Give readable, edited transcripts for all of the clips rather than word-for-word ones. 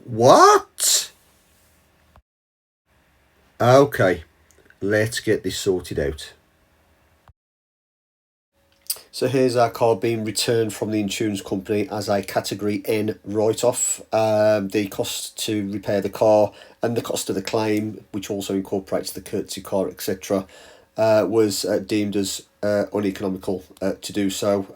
What? Okay, let's get this sorted out. So here's our car being returned from the insurance company as a category N write-off. The cost to repair the car and the cost of the claim, which also incorporates the courtesy car, etc., was deemed as uneconomical to do so.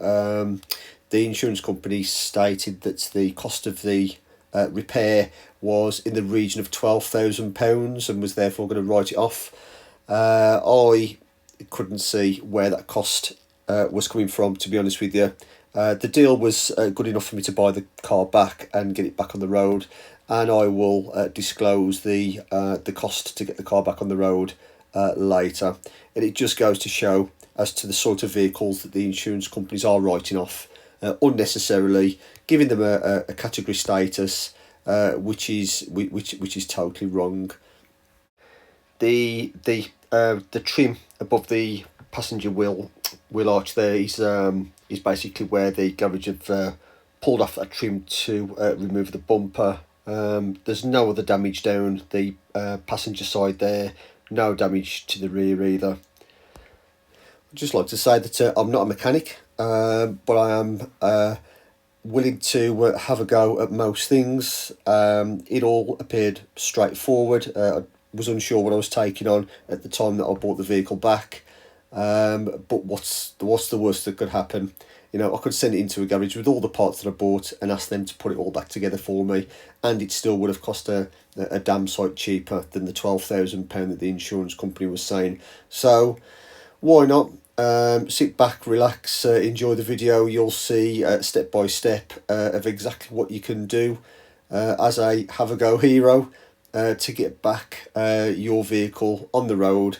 The insurance company stated that the cost of the repair was in the region of £12,000 and was therefore going to write it off. I couldn't see where that cost was coming from, to be honest with you. The deal was good enough for me to buy the car back and get it back on the road, and I will disclose the cost to get the car back on the road later. And it just goes to show as to the sort of vehicles that the insurance companies are writing off unnecessarily, giving them a category status, which is totally wrong. The trim above the passenger wheel arch there is basically where the garage have pulled off that trim to remove the bumper. There's no other damage down the passenger side there, no damage to the rear either. I'd just like to say that I'm not a mechanic, but I am willing to have a go at most things. It all appeared straightforward. I was unsure what I was taking on at the time that I bought the vehicle back. But what's the worst that could happen? You know, I could send it into a garage with all the parts that I bought and ask them to put it all back together for me, and it still would have cost a damn sight cheaper than the £12,000 that the insurance company was saying. So why not? Sit back, relax, enjoy the video. You'll see step by step of exactly what you can do as a have a go hero to get back your vehicle on the road.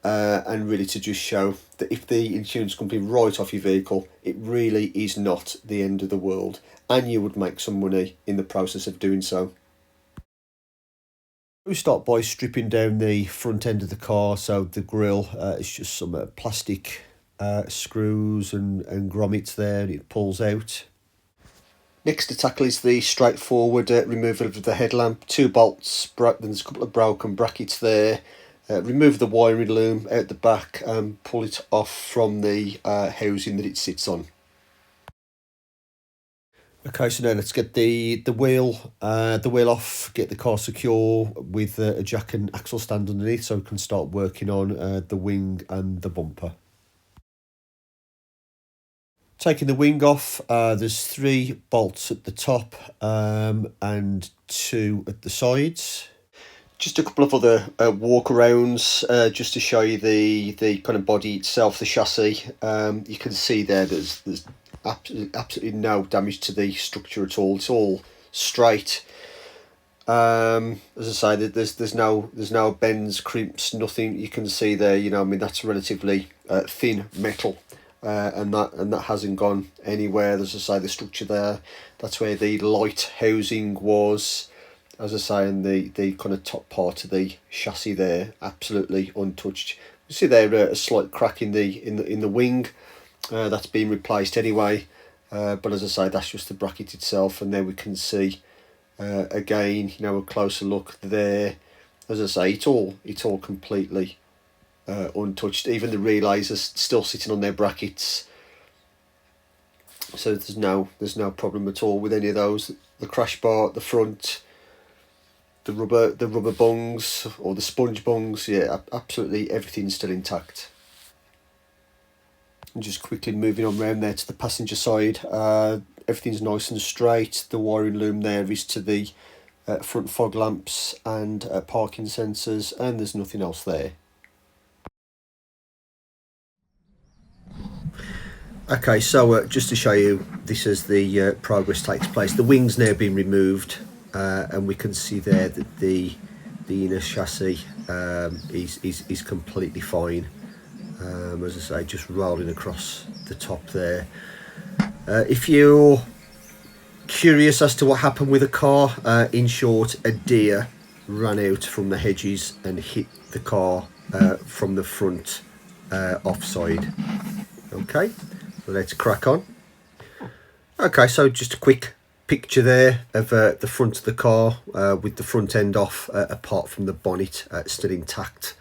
And really to just show that if the insurance company write off your vehicle, it really is not the end of the world, and you would make some money in the process of doing so. We start by stripping down the front end of the car, so the grille is just some plastic screws and grommets there, and it pulls out. Next to tackle is the straightforward removal of the headlamp, 2 bolts, there's a couple of broken brackets there. Remove the wiring loom out the back and pull it off from the housing that it sits on. Okay, so now let's get the wheel off, get the car secure with a jack and axle stand underneath, so we can start working on the wing and the bumper. Taking the wing off, there's 3 bolts at the top and 2 at the sides. Just a couple of other walk-arounds just to show you the kind of body itself, the chassis. You can see there there's absolutely no damage to the structure at all. It's all straight. As I say, there's no bends, crimps, nothing you can see there. You know, I mean, that's relatively thin metal, and that hasn't gone anywhere. As I say, the structure there, that's where the light housing was. As I say, in the kind of top part of the chassis there, absolutely untouched. You see there a slight crack in the wing. That's been replaced anyway. But as I say, that's just the bracket itself, and there we can see again, you know, a closer look there. As I say, it's all completely untouched. Even the relays are still sitting on their brackets, so there's no problem at all with any of those. The crash bar at the front, the rubber bungs or the sponge bungs, yeah, absolutely everything's still intact. And just quickly moving on round there to the passenger side, everything's nice and straight. The wiring loom there is to the front fog lamps and parking sensors, and there's nothing else there. Okay, so just to show you this as the progress takes place, the wing's now been removed, and we can see there that the inner chassis is completely fine. As I say, just rolling across the top there. If you're curious as to what happened with the car, in short, a deer ran out from the hedges and hit the car from the front offside. Okay, let's crack on. Okay, so just a quick picture there of the front of the car with the front end off, apart from the bonnet still intact.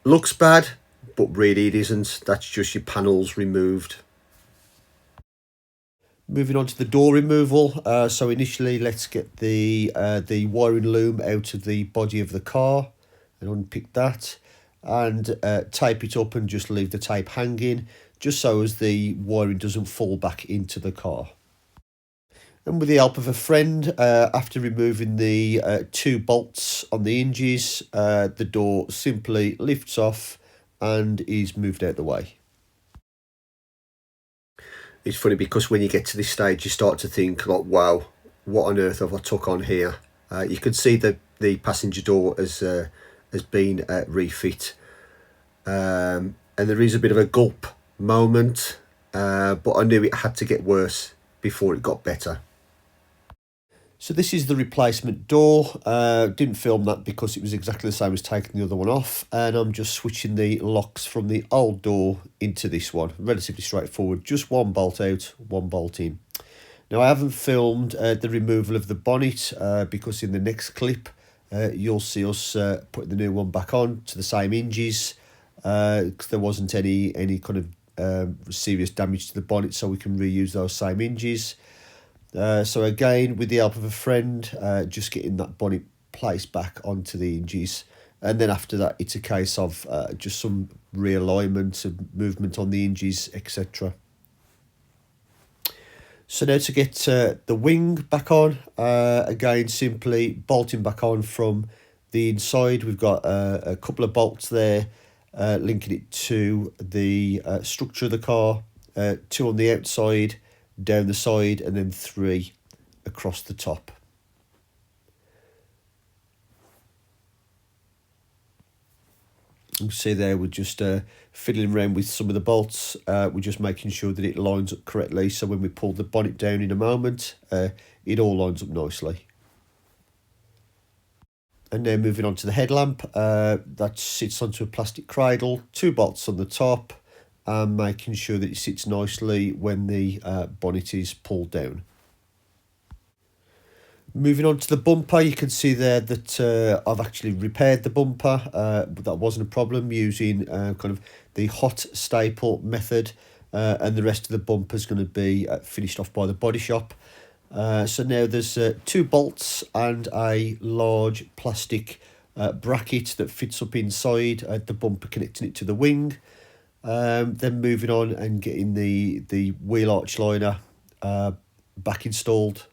Looks bad, but really it isn't. That's just your panels removed. Moving on to the door removal. So initially, let's get the wiring loom out of the body of the car and unpick that, and tape it up and just leave the tape hanging, just so as the wiring doesn't fall back into the car. And with the help of a friend, after removing the 2 bolts on the hinges, the door simply lifts off and is moved out the way. It's funny because when you get to this stage, you start to think like, wow, what on earth have I took on here? You can see that the passenger door has been refit, and there is a bit of a gulp moment, but I knew it had to get worse before it got better. So this is the replacement door. Didn't film that because it was exactly the same as taking the other one off, and I'm just switching the locks from the old door into this one. Relatively straightforward, just 1 bolt out, 1 bolt in. Now I haven't filmed the removal of the bonnet because in the next clip you'll see us putting the new one back on to the same hinges, because there wasn't any kind of serious damage to the bonnet, so we can reuse those same hinges. So again, with the help of a friend, just getting that bonnet placed back onto the hinges, and then after that it's a case of just some realignment and movement on the hinges, etc. So now to get the wing back on, again simply bolting back on from the inside. We've got a couple of bolts there linking it to the structure of the car, 2 on the outside, down the side, and then 3 across the top. You can see there we're just fiddling around with some of the bolts. We're just making sure that it lines up correctly, so when we pull the bonnet down in a moment, it all lines up nicely. And now moving on to the headlamp, that sits onto a plastic cradle, 2 bolts on the top, and making sure that it sits nicely when the bonnet is pulled down. Moving on to the bumper, you can see there that I've actually repaired the bumper, but that wasn't a problem, using kind of the hot staple method, and the rest of the bumper is going to be finished off by the body shop. So now there's 2 bolts and a large plastic bracket that fits up inside the bumper, connecting it to the wing. Then moving on and getting the wheel arch liner back installed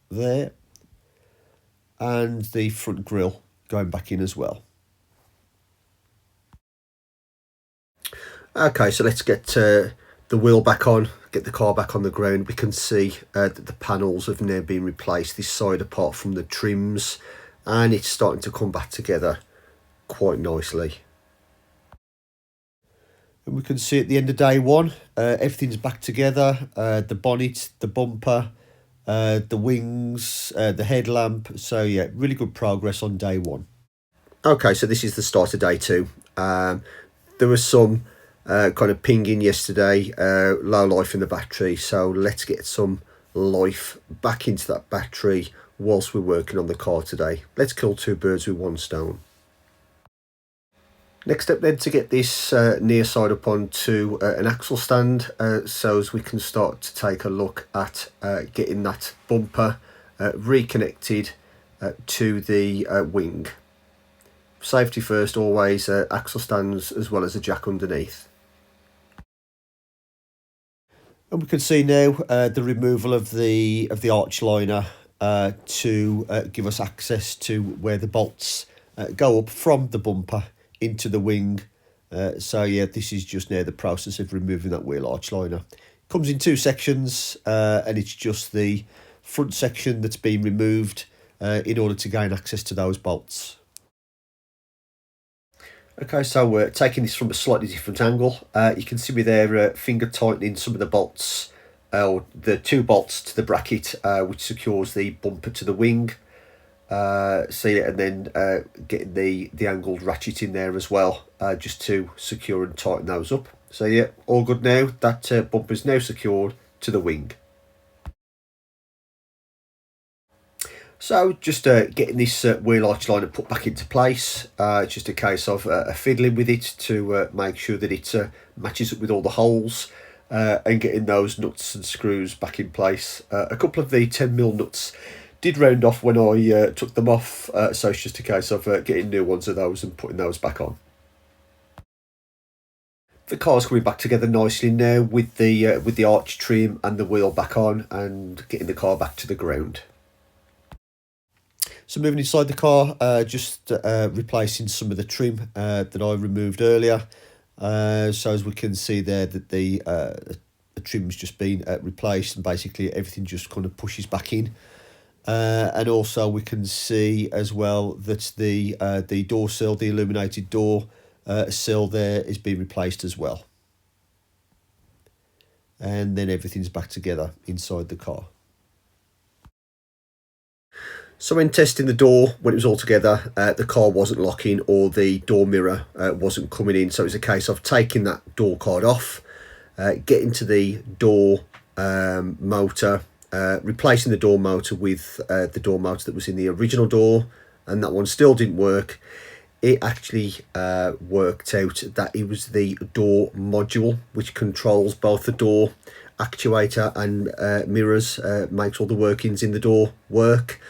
there, and the front grille going back in as well. Okay, so let's get the wheel back on, get the car back on the ground. We can see that the panels have now been replaced this side apart from the trims, and it's starting to come back together quite nicely. And we can see at the end of day 1, everything's back together, the bonnet, the bumper, the wings, the headlamp. So yeah, really good progress on day 1. Okay, so this is the start of day 2. There was some kind of pinging yesterday, low life in the battery, so let's get some life back into that battery whilst we're working on the car today. Let's kill 2 birds with 1 stone. Next step then, to get this near side up onto an axle stand, so as we can start to take a look at getting that bumper reconnected to the wing. Safety first always, axle stands as well as a jack underneath. And we can see now the removal of the arch liner to give us access to where the bolts go up from the bumper into the wing. So yeah, this is just now the process of removing that wheel arch liner. Comes in 2 sections, and it's just the front section that's been removed in order to gain access to those bolts. Okay, so we're taking this from a slightly different angle. You can see me there finger tightening some of the bolts, the 2 bolts to the bracket which secures the bumper to the wing. So yeah, and then getting the angled ratchet in there as well, just to secure and tighten those up. So yeah, all good now. That bumper is now secured to the wing. So just getting this wheel arch liner put back into place. It's just a case of fiddling with it to make sure that it matches up with all the holes, and getting those nuts and screws back in place. A couple of the 10mm nuts did round off when I took them off, so it's just a case of getting new ones of those and putting those back on. The car's coming back together nicely now with the arch trim and the wheel back on, and getting the car back to the ground. So moving inside the car, just replacing some of the trim that I removed earlier. So as we can see there, that the trim's just been replaced, and basically everything just kind of pushes back in. And also we can see as well that the door sill, the illuminated door sill there, is being replaced as well. And then everything's back together inside the car. So when testing the door, when it was all together, the car wasn't locking, or the door mirror wasn't coming in. So it's a case of taking that door card off, getting to the door motor, replacing the door motor with the door motor that was in the original door, and that one still didn't work. It actually worked out that it was the door module which controls both the door actuator and mirrors, makes all the workings in the door work.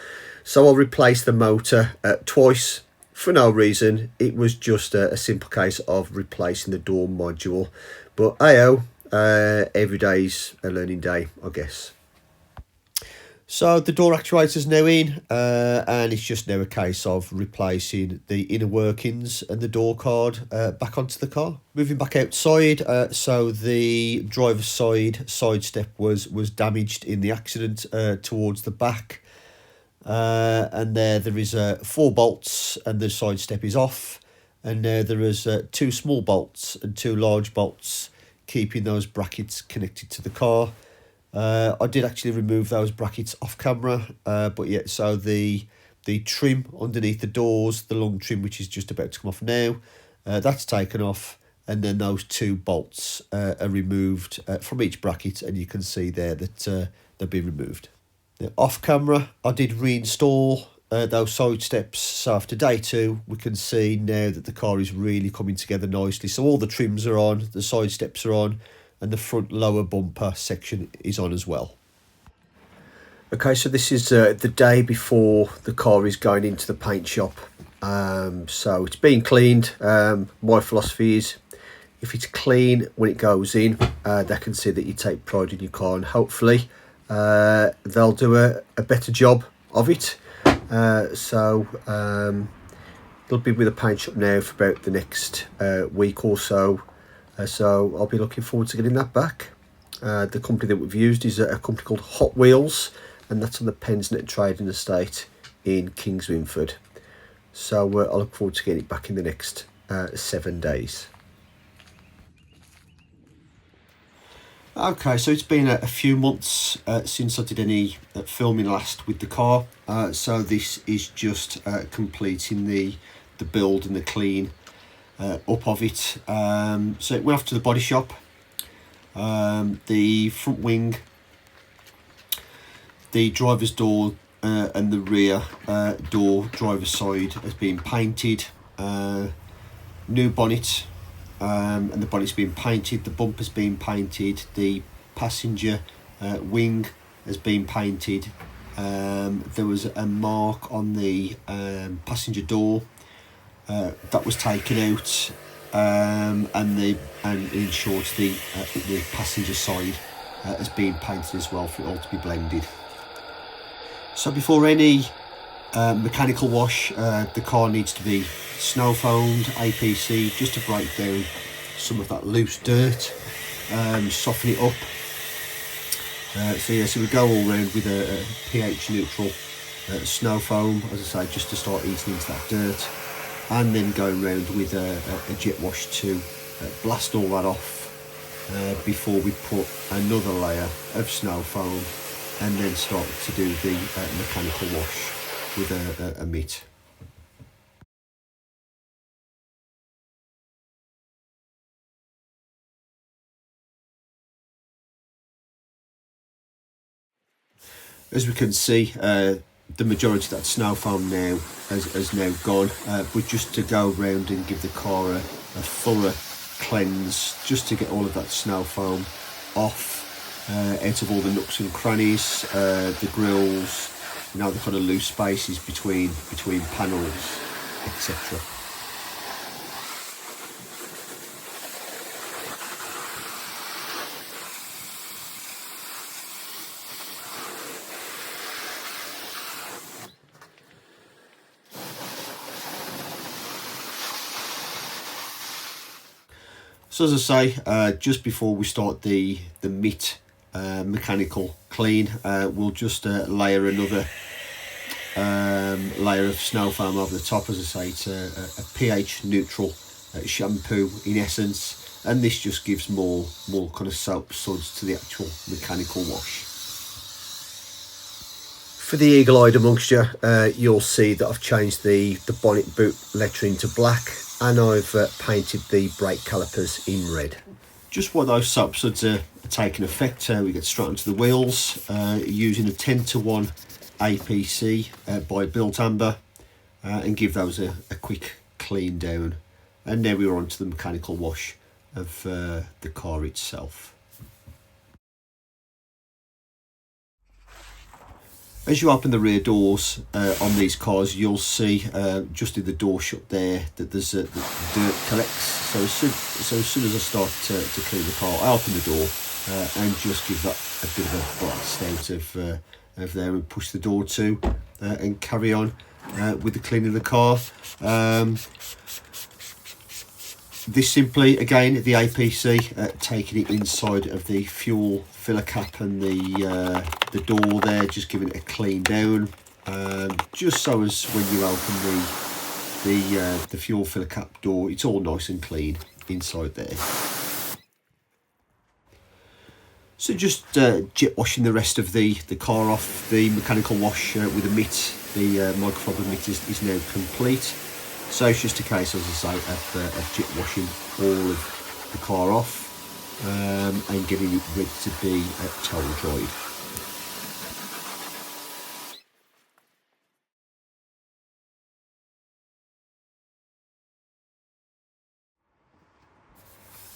So I'll replace the motor twice for no reason. It was just a simple case of replacing the door module. But every day's a learning day, I guess. So the door actuator's now in, and it's just now a case of replacing the inner workings and the door card back onto the car. Moving back outside, so the driver's side step was damaged in the accident towards the back. And there is 4 bolts, and the side step is off, and now there is 2 small bolts and 2 large bolts keeping those brackets connected to the car. I did actually remove those brackets off camera, but yeah, so the trim underneath the doors, the long trim which is just about to come off now, that's taken off, and then those 2 bolts are removed from each bracket, and you can see there that they've been removed. Now, off camera, I did reinstall those side steps, so after day 2 we can see now that the car is really coming together nicely. So all the trims are on, the side steps are on, and the front lower bumper section is on as well. Okay, so this is the day before the car is going into the paint shop. So it's being cleaned. My philosophy is, if it's clean when it goes in, they can see that you take pride in your car, and hopefully they'll do a better job of it. So they'll be with the paint shop now for about the next week or so. So I'll be looking forward to getting that back. The company that we've used is a company called Hot Wheels, and that's on the Pensnet Trading Estate in Kingswinford. So I look forward to getting it back in the next 7 days. Okay, so it's been a few months since I did any filming last with the car. So this is just completing the build and the clean up of it. So it went off to the body shop. The front wing, the driver's door and the rear door driver's side has been painted. New bonnet, and the bonnet's been painted, the bumper's been painted, the passenger wing has been painted. There was a mark on the passenger door that was taken out, and in short the passenger side has been painted as well for it all to be blended. So before any mechanical wash, the car needs to be snow foamed, APC, just to break down some of that loose dirt, soften it up. So we go all round with a pH neutral snow foam, as I say, just to start eating into that dirt, and then going round with a jet wash to blast all that off before we put another layer of snow foam, and then start to do the mechanical wash with a mitt. As we can see, the majority of that snow foam now has now gone, but just to go around and give the car a thorough cleanse, just to get all of that snow foam off, out of all the nooks and crannies, the grills, the kind of loose spaces between panels, etc. So as I say, just before we start the mitt mechanical clean, we'll just layer another layer of snow foam over the top. As I say, it's a pH neutral shampoo in essence, and this just gives more kind of soap suds to the actual mechanical wash. For the eagle-eyed amongst you, you'll see that I've changed the bonnet boot lettering to black, and I've painted the brake calipers in red. Just while those soap suds are taking effect, we get straight onto the wheels, using a 10:1 APC by Built Amber, and give those a quick clean down. And now we're on to the mechanical wash of the car itself. As you open the rear doors on these cars, you'll see just in the door shut there that there's the dirt collects. So as soon as I start to clean the car, I open the door and just give that a bit of a blast out of there and push the door to and carry on with the cleaning of the car. This simply, again, the APC, taking it inside of the fuel filler cap and the door there, just giving it a clean down, just so as when you open the fuel filler cap door, it's all nice and clean inside there. So just jet washing the rest of the car off. The mechanical wash with a mitt, the microfiber mitt is now complete. So it's just a case, as I say, of jet washing all of the car off and getting it ready to be towel dried.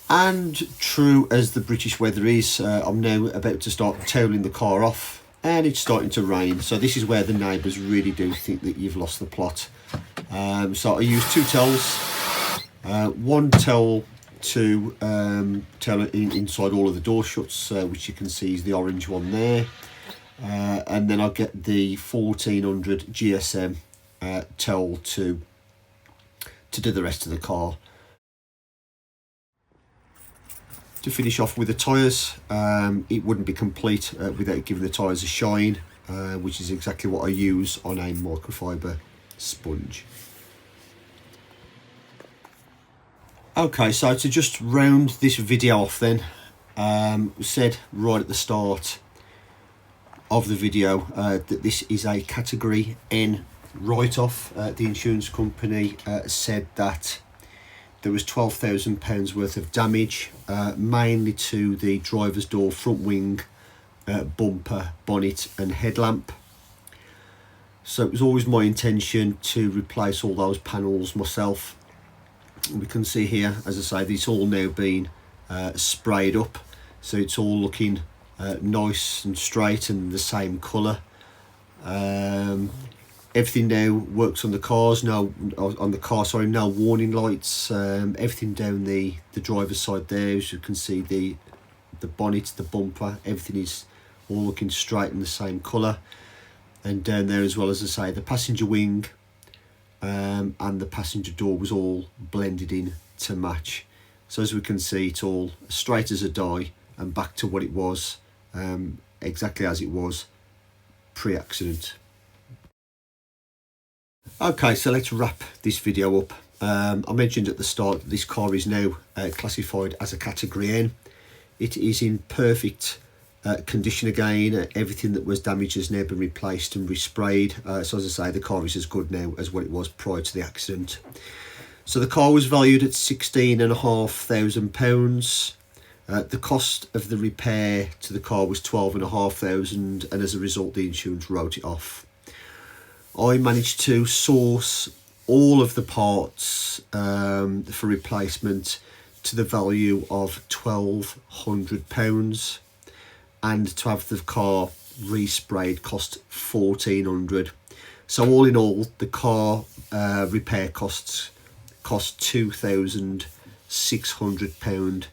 And true as the British weather is, I'm now about to start toweling the car off, and it's starting to rain. So this is where the neighbours really do think that you've lost the plot. So I use two towels, one towel to towel inside all of the door shuts, which you can see is the orange one there, and then I'll get the 1400 GSM towel to do the rest of the car. To finish off with the tyres, it wouldn't be complete without giving the tyres a shine, which is exactly what I use on a microfiber sponge. Okay, so to just round this video off then, said right at the start of the video that this is a category N write-off. The insurance company said that there was £12,000 worth of damage, mainly to the driver's door, front wing, bumper, bonnet and headlamp. So it was always my intention to replace all those panels myself. We can see here, as I say, it's all now been sprayed up, so it's all looking nice and straight and the same colour. Everything now works on the cars, no warning lights. Everything down the driver's side there, as you can see, the bonnet, the bumper, everything is all looking straight and the same colour. And down there as well, as I say, the passenger wing and the passenger door was all blended in to match. So as we can see, it's all straight as a die and back to what it was, exactly as it was pre-accident. Okay, so let's wrap this video up. I mentioned at the start that this car is now classified as a category N. It is in perfect condition again. Everything that was damaged has now been replaced and resprayed. So as I say, the car is as good now as what it was prior to the accident. So the car was valued at £16,500. The cost of the repair to the car was £12,500, and as a result the insurance wrote it off. I managed to source all of the parts for replacement to the value of £1,200, and to have the car resprayed cost £1,400. So all in all, the car repair cost £2,600.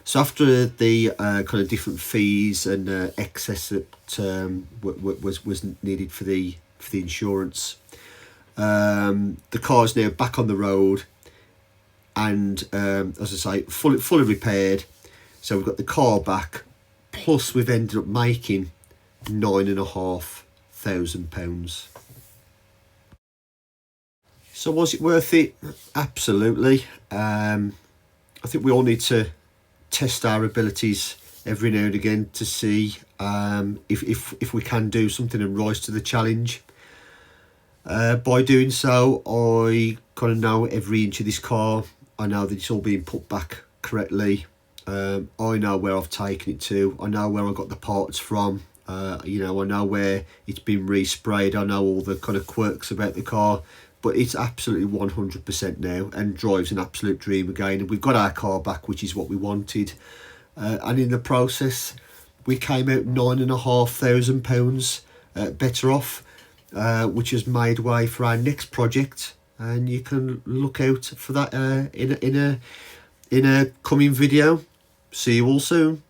So after the kind of different fees and excess that was needed for the insurance, the car is now back on the road, and as I say, fully repaired. So we've got the car back, plus we've ended up making £9,500. So was it worth it? Absolutely. I think we all need to test our abilities every now and again to see if we can do something and rise to the challenge. By doing so, I kind of know every inch of this car. I know that it's all being put back correctly. I know where I've taken it to. I know where I got the parts from. I know where it's been resprayed. I know all the kind of quirks about the car, but it's absolutely 100% now and drives an absolute dream again. And we've got our car back, which is what we wanted. And in the process, we came out £9,500 better off, which has made way for our next project. And you can look out for that in a coming video. See you all soon.